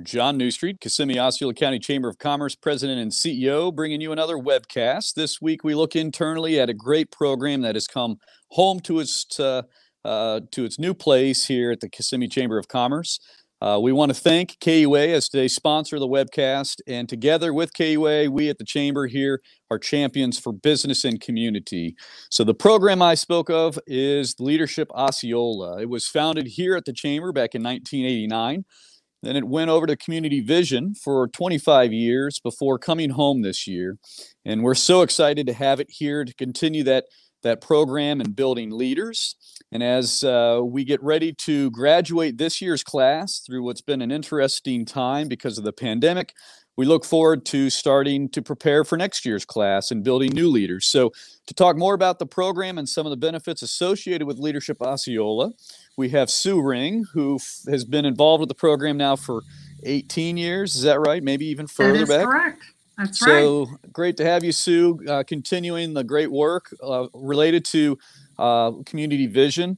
John Newstreet, Kissimmee, Osceola County Chamber of Commerce President and CEO, bringing you another webcast. This week we look internally at a great program that has come home to its new place here at the Kissimmee Chamber of Commerce. We want to thank KUA as today's sponsor of the webcast, and together with KUA, we at the Chamber here are champions for business and community. So the program I spoke of is Leadership Osceola. It was founded here at the Chamber back in 1989. Then it went over to Community Vision for 25 years before coming home this year. And we're so excited to have it here to continue that program and building leaders. And as we get ready to graduate this year's class through what's been an interesting time because of the pandemic, we look forward to starting to prepare for next year's class and building new leaders. So to talk more about the program and some of the benefits associated with Leadership Osceola, we have Sue Ring, who has been involved with the program now for 18 years. Is that right? Maybe even further back? That is correct. That's right. So great to have you, Sue, continuing the great work related to Community Vision.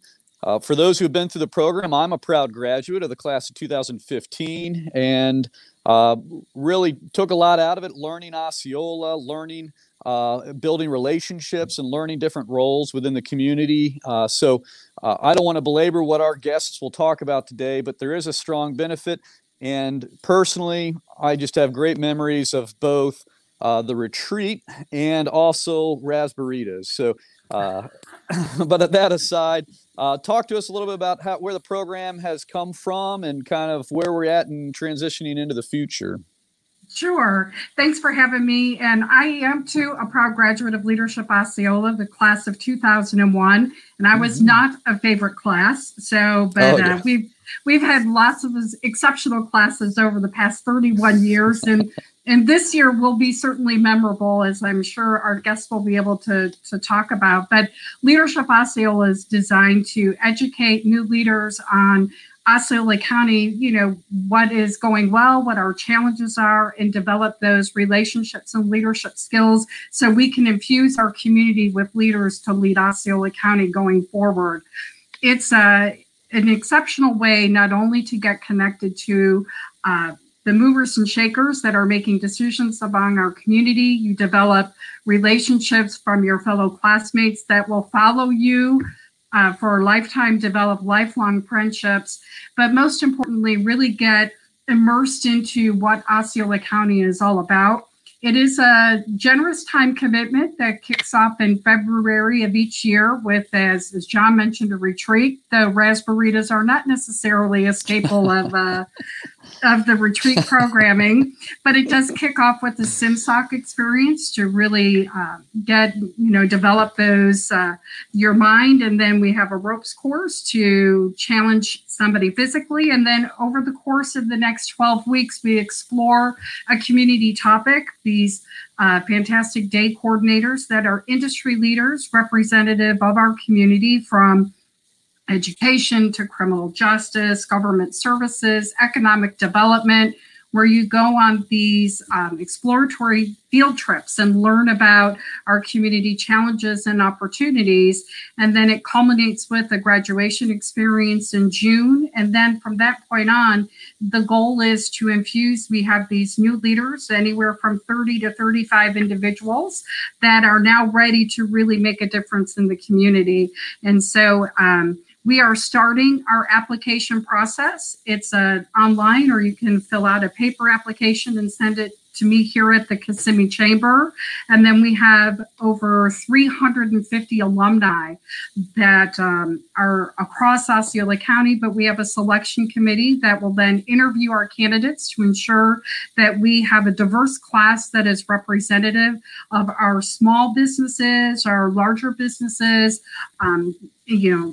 For those who have been through the program, I'm a proud graduate of the class of 2015 and really took a lot out of it, learning Osceola, learning building relationships and learning different roles within the community. So I don't want to belabor what our guests will talk about today, but there is a strong benefit. And personally, I just have great memories of both the retreat and also Raspberries. So, but that aside, talk to us a little bit about where the program has come from and kind of where we're at in transitioning into the future. Sure. Thanks for having me. And I am, too, a proud graduate of Leadership Osceola, the class of 2001. And I was not a favorite class. So, but we've had lots of exceptional classes over the past 31 years. And this year will be certainly memorable, as I'm sure our guests will be able to talk about. But Leadership Osceola is designed to educate new leaders on Osceola County, what is going well, what our challenges are, and develop those relationships and leadership skills so we can infuse our community with leaders to lead Osceola County going forward. It's an exceptional way not only to get connected to the movers and shakers that are making decisions among our community. You develop relationships from your fellow classmates that will follow you for a lifetime, develop lifelong friendships, but most importantly, really get immersed into what Osceola County is all about. It is a generous time commitment that kicks off in February of each year with, as John mentioned, a retreat. The Raspberries are not necessarily a staple of the retreat programming, but it does kick off with the SimSoc experience to really develop those, your mind. And then we have a ropes course to challenge somebody physically. And then over the course of the next 12 weeks, we explore a community topic. These fantastic day coordinators that are industry leaders, representative of our community, from education to criminal justice, government services, economic development, where you go on these exploratory field trips and learn about our community challenges and opportunities. And then it culminates with a graduation experience in June. And then from that point on, the goal is to infuse, we have these new leaders, anywhere from 30 to 35 individuals that are now ready to really make a difference in the community. And so we are starting our application process. It's online, or you can fill out a paper application and send it to me here at the Kissimmee Chamber. And then we have over 350 alumni that are across Osceola County, but we have a selection committee that will then interview our candidates to ensure that we have a diverse class that is representative of our small businesses, our larger businesses,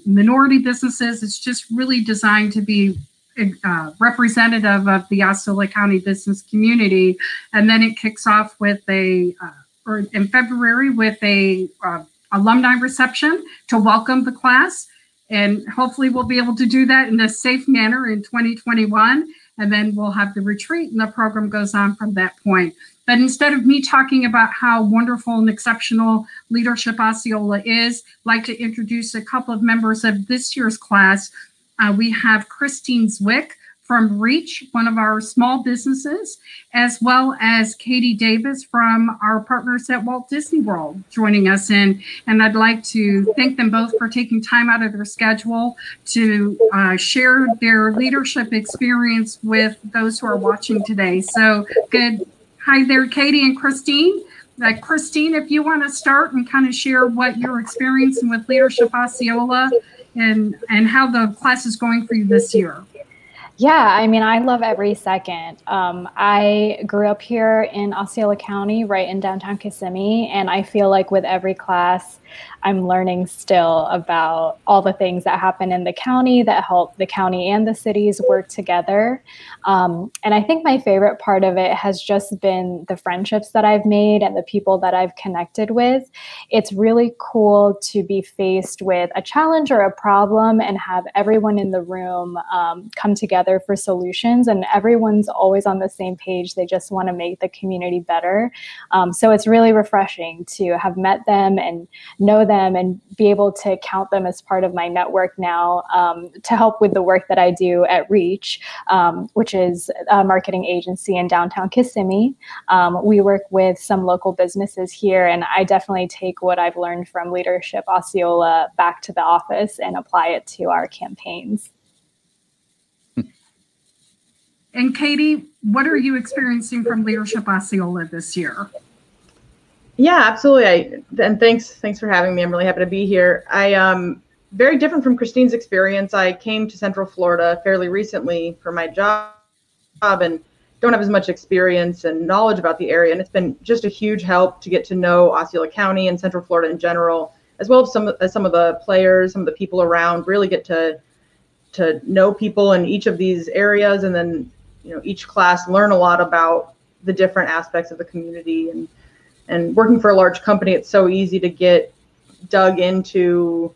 minority businesses. It's just really designed to be representative of the Osceola County business community. And then it kicks off with in February with a alumni reception to welcome the class. And hopefully we'll be able to do that in a safe manner in 2021. And then we'll have the retreat, and the program goes on from that point. But instead of me talking about how wonderful and exceptional Leadership Osceola is, I'd like to introduce a couple of members of this year's class. We have Christine Zwick, from Reach, one of our small businesses, as well as Katie Davis from our partners at Walt Disney World joining us in. And I'd like to thank them both for taking time out of their schedule to share their leadership experience with those who are watching today. So good. Hi there, Katie and Christine. Christine, if you want to start and kind of share what you're experiencing with Leadership Osceola and how the class is going for you this year. Yeah, I mean, I love every second. I grew up here in Osceola County, right in downtown Kissimmee, and I feel like with every class, I'm learning still about all the things that happen in the county that help the county and the cities work together. And I think my favorite part of it has just been the friendships that I've made and the people that I've connected with. It's really cool to be faced with a challenge or a problem and have everyone in the room come together for solutions, and everyone's always on the same page. They just want to make the community better. So it's really refreshing to have met them and know them and be able to count them as part of my network now to help with the work that I do at Reach, which is a marketing agency in downtown Kissimmee. We work with some local businesses here, and I definitely take what I've learned from Leadership Osceola back to the office and apply it to our campaigns. And Katie, what are you experiencing from Leadership Osceola this year? Yeah, absolutely. And thanks for having me. I'm really happy to be here. Very different from Christine's experience. I came to Central Florida fairly recently for my job and don't have as much experience and knowledge about the area. And it's been just a huge help to get to know Osceola County and Central Florida in general, as well as some of the players, some of the people around, really get to know people in each of these areas. And then, each class learn a lot about the different aspects of the community. And working for a large company, it's so easy to get dug into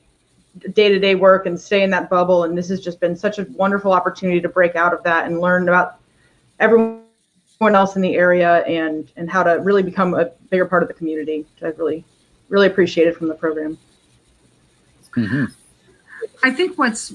day-to-day work and stay in that bubble. And this has just been such a wonderful opportunity to break out of that and learn about everyone else in the area and how to really become a bigger part of the community, which I've really, really appreciated from the program. Mm-hmm. I think what's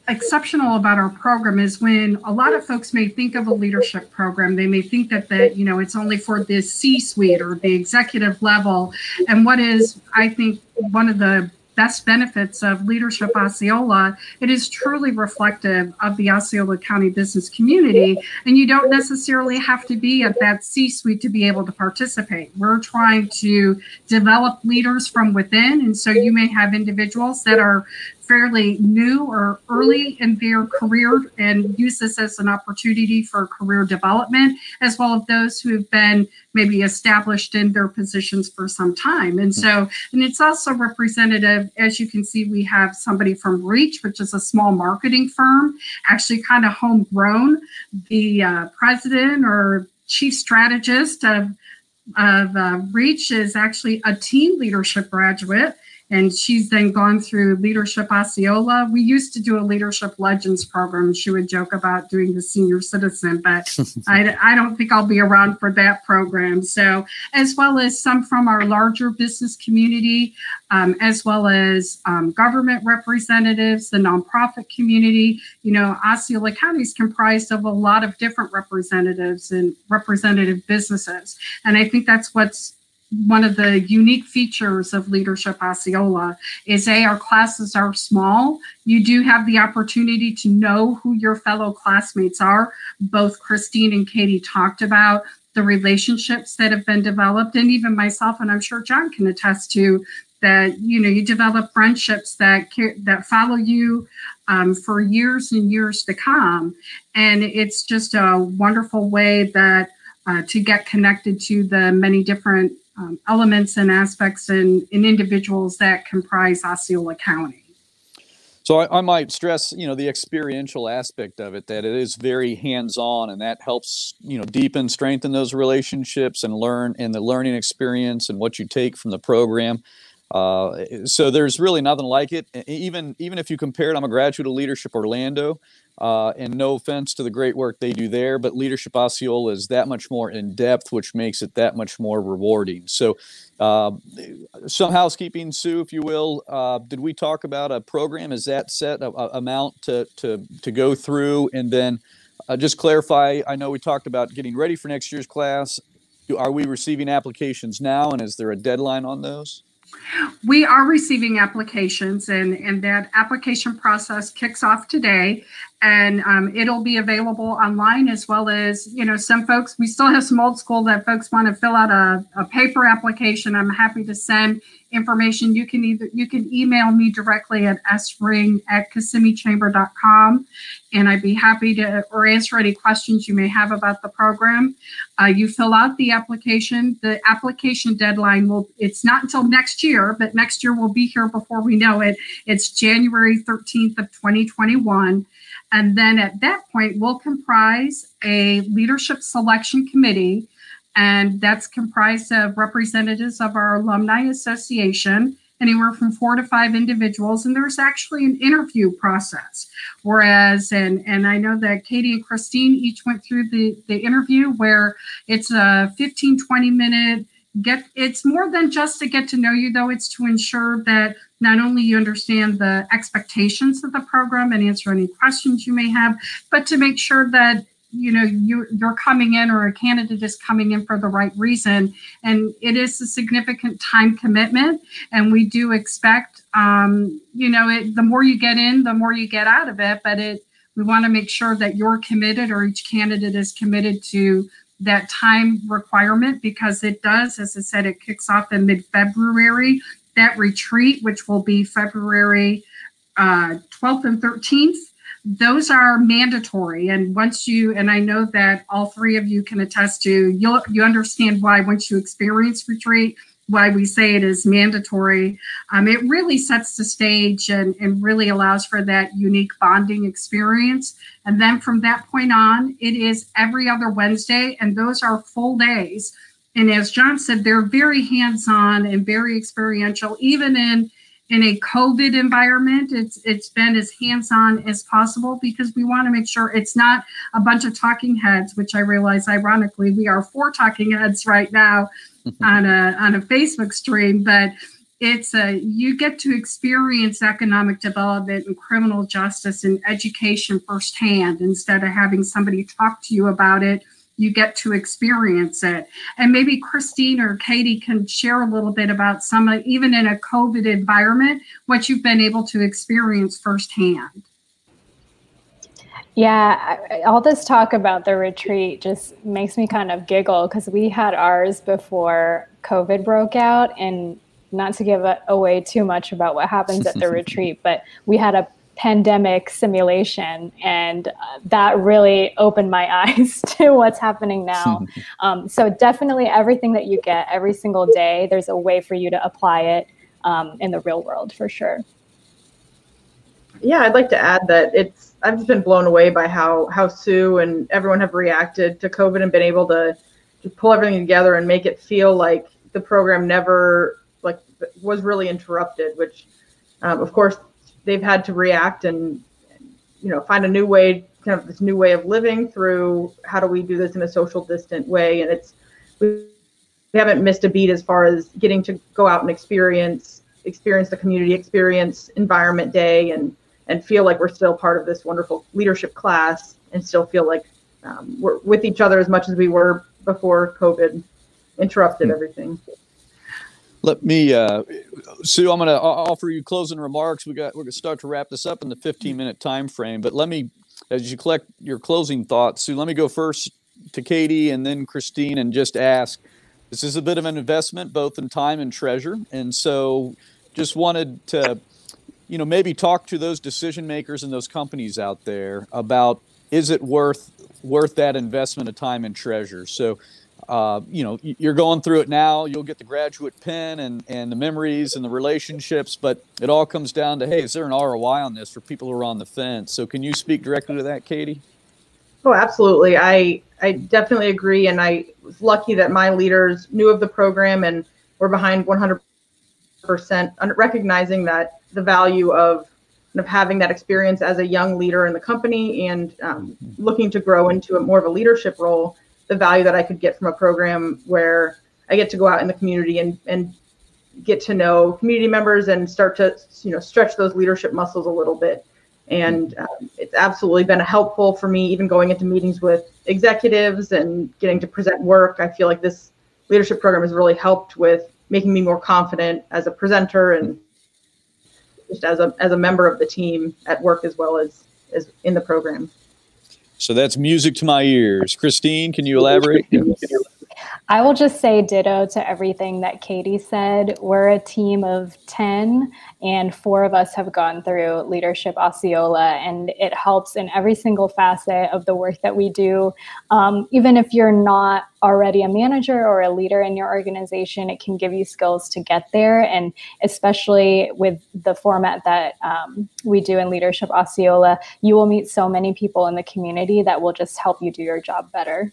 exceptional about our program is when a lot of folks may think of a leadership program, they may think that it's only for the C-suite or the executive level. And what is, I think, one of the best benefits of Leadership Osceola, it is truly reflective of the Osceola County business community. And you don't necessarily have to be at that C-suite to be able to participate. We're trying to develop leaders from within. And so you may have individuals that are fairly new or early in their career and use this as an opportunity for career development, as well as those who have been maybe established in their positions for some time. And so, and it's also representative, as you can see, we have somebody from Reach, which is a small marketing firm, actually kind of homegrown. The president or chief strategist of Reach is actually a team leadership graduate. And she's then gone through Leadership Osceola. We used to do a Leadership Legends program. She would joke about doing the senior citizen, but I don't think I'll be around for that program. So, as well as some from our larger business community, as well as government representatives, the nonprofit community. Osceola County is comprised of a lot of different representatives and representative businesses. And I think that's what's one of the unique features of Leadership Osceola is our classes are small. You do have the opportunity to know who your fellow classmates are. Both Christine and Katie talked about the relationships that have been developed, and even myself, and I'm sure John can attest to that, you develop friendships that follow you for years and years to come. And it's just a wonderful way that to get connected to the many different elements and aspects and individuals that comprise Osceola County. So I might stress, the experiential aspect of it, that it is very hands-on, and that helps, deepen, strengthen those relationships and learn in the learning experience and what you take from the program. So there's really nothing like it. Even if you compare it, I'm a graduate of Leadership Orlando, and no offense to the great work they do there, but Leadership Osceola is that much more in depth, which makes it that much more rewarding. So some housekeeping, Sue, if you will. Did we talk about a program? Is that set amount to go through? And then Just clarify, I know we talked about getting ready for next year's class. Are we receiving applications now, and is there a deadline on those? We are receiving applications, and that application process kicks off today, and it'll be available online, as well as, some folks, we still have some old school that folks want to fill out a paper application. I'm happy to send information. You can email me directly at sring@kissimmeechamber.com, and I'd be happy to or answer any questions you may have about the program. You fill out the application. The application deadline it's not until next year, but next year will be here before we know it. It's January 13th of 2021. And then at that point, we'll comprise a leadership selection committee, and that's comprised of representatives of our alumni association, anywhere from 4 to 5 individuals. And there's actually an interview process. Whereas, and I know that Katie and Christine each went through the interview, where it's a 15, 20-minute it's more than just to get to know you, though. It's to ensure that not only you understand the expectations of the program and answer any questions you may have, but to make sure that you're coming in, or a candidate is coming in for the right reason. And it is a significant time commitment, and we do expect the more you get in, the more you get out of it. But we want to make sure that you're committed, or each candidate is committed to that time requirement, because it does, as I said, it kicks off in mid-February. That retreat, which will be February 12th and 13th, those are mandatory. And and I know that all 3 of you can attest to, you understand why, once you experience retreat, why we say it is mandatory. It really sets the stage and really allows for that unique bonding experience. And then from that point on, it is every other Wednesday, and those are full days. And as John said, they're very hands-on and very experiential. Even in a COVID environment, it's been as hands-on as possible, because we want to make sure it's not a bunch of talking heads, which I realize, ironically, we are 4 talking heads right now on a Facebook stream, but it's you get to experience economic development and criminal justice and education firsthand. Instead of having somebody talk to you about it, you get to experience it. And maybe Christine or Katie can share a little bit about even in a COVID environment, what you've been able to experience firsthand. Yeah, all this talk about the retreat just makes me kind of giggle, because we had ours before COVID broke out, and not to give away too much about what happens at the retreat, but we had a pandemic simulation, and that really opened my eyes to what's happening now. So definitely everything that you get every single day, there's a way for you to apply it in the real world, for sure. Yeah, I'd like to add that I've just been blown away by how Sue and everyone have reacted to COVID and been able to pull everything together and make it feel like the program never was really interrupted, which of course they've had to react and find a new way, kind of this new way of living through how do we do this in a social distant way. And we haven't missed a beat as far as getting to go out and experience the community, experience Environment Day, and feel like we're still part of this wonderful leadership class, and still feel like we're with each other as much as we were before COVID interrupted everything. Let me, Sue, I'm going to offer you closing remarks. We're going to start to wrap this up in the 15-minute time frame. But let me, as you collect your closing thoughts, Sue, let me go first to Katie and then Christine, and just ask, this is a bit of an investment, both in time and treasure. And so just wanted to, maybe talk to those decision makers and those companies out there about, is it worth that investment of time and treasure? So, you're going through it now. You'll get the graduate pin and the memories and the relationships, but it all comes down to, hey, is there an ROI on this for people who are on the fence? So can you speak directly to that, Katie? Oh, absolutely. I definitely agree. And I was lucky that my leaders knew of the program and were behind 100%, recognizing that the value of having that experience as a young leader in the company and looking to grow into more of a leadership role, the value that I could get from a program where I get to go out in the community and get to know community members and start to, stretch those leadership muscles a little bit. And it's absolutely been helpful for me, even going into meetings with executives and getting to present work. I feel like this leadership program has really helped with making me more confident as a presenter and just as a member of the team at work as well as in the program. So that's music to my ears. Christine, can you elaborate? I will just say ditto to everything that Katie said. We're a team of 10 and 4 of us have gone through Leadership Osceola, and it helps in every single facet of the work that we do. Even if you're not already a manager or a leader in your organization, it can give you skills to get there. And especially with the format that we do in Leadership Osceola, you will meet so many people in the community that will just help you do your job better.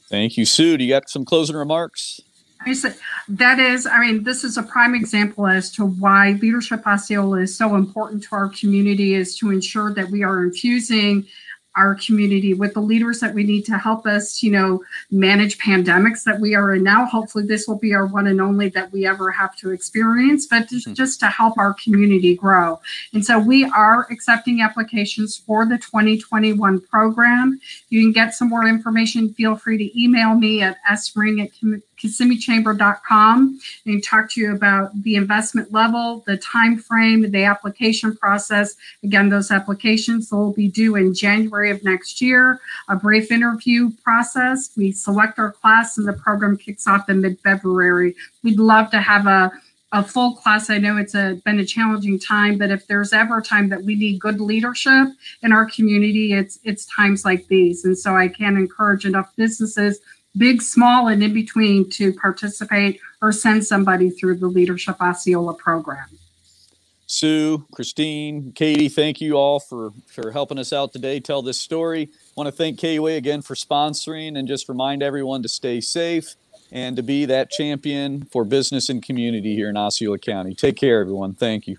Thank you. Sue, do you got some closing remarks? This is a prime example as to why Leadership Osceola is so important to our community, is to ensure that we are infusing our community with the leaders that we need to help us, manage pandemics that we are in now. Hopefully this will be our one and only that we ever have to experience, but just to help our community grow. And so we are accepting applications for the 2021 program. You can get some more information. Feel free to email me at sring@KissimmeeChamber.com and talk to you about the investment level, the time frame, the application process. Again, those applications will be due in January of next year. A brief interview process. We select our class and the program kicks off in mid-February. We'd love to have a full class. I know it's been a challenging time, but if there's ever a time that we need good leadership in our community, it's times like these. And so I can't encourage enough businesses, big, small, and in between, to participate or send somebody through the Leadership Osceola program. Sue, Christine, Katie, thank you all for helping us out today, tell this story. I want to thank KUA again for sponsoring and just remind everyone to stay safe and to be that champion for business and community here in Osceola County. Take care, everyone. Thank you.